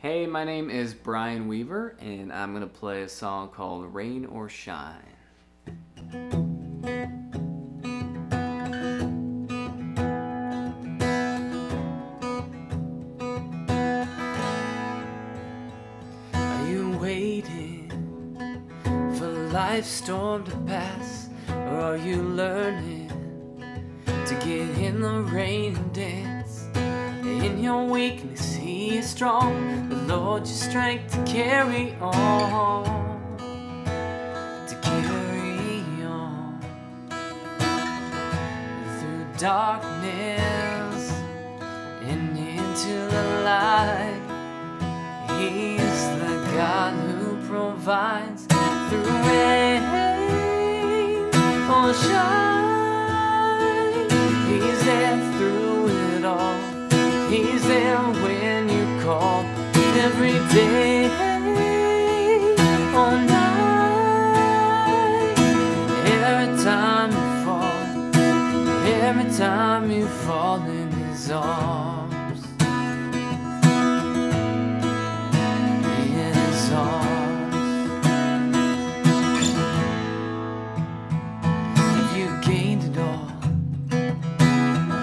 Hey, my name is Brian Weaver, and I'm going to play a song called Rain or Shine. Are you waiting for life's storm to pass, or are you learning to get in the rain and dance? In your weakness he is strong, the Lord your strength to carry on, to carry on. Through darkness and into the light, he is the God who provides. Through rain or shine, he's there through it all. He's there when you call, every day or night. Every time you fall in his arms, in his arms. Have you gained it all,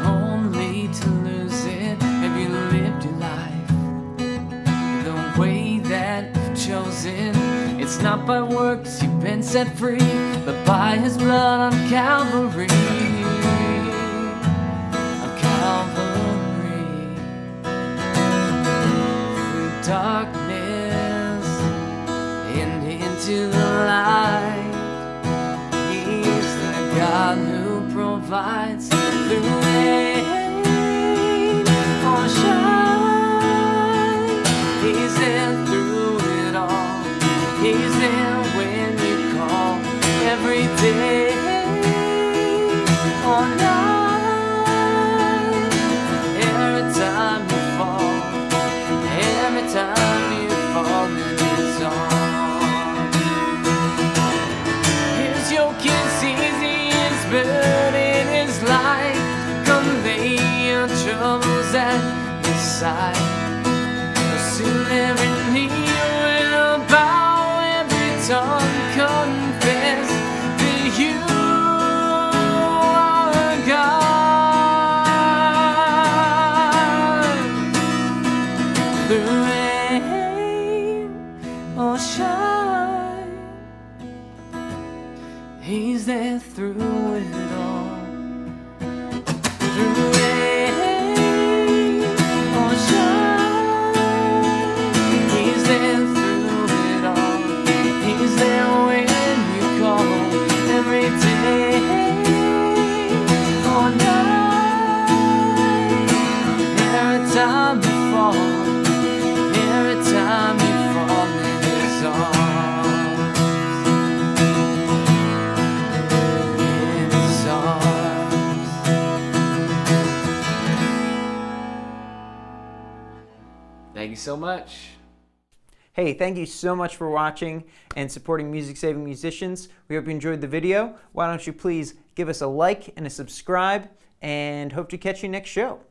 only to lose it? Have you lived your life the way that you've chosen? It's not by works you've been set free, but by his blood on Calvary. On Calvary. Through darkness and into the light, he's the God who provides. Through rain or shine, he's there through it all. He's there when you call, every day or night. Every time you fall in his arms. His yoke is easy, his burden is light. Come lay your troubles at his side. Soon every knee will bow, every tongue confess that you are God. Through rain or shine, he's there through it all. Through rain or shine, he's there through it all. He's there when you call, every day or night. Every time you fall in his arms, in his arms. Thank you so much. Hey, thank you so much for watching and supporting Music Saving Musicians. We hope you enjoyed the video. Why don't you please give us a like and a subscribe, and hope to catch you next show.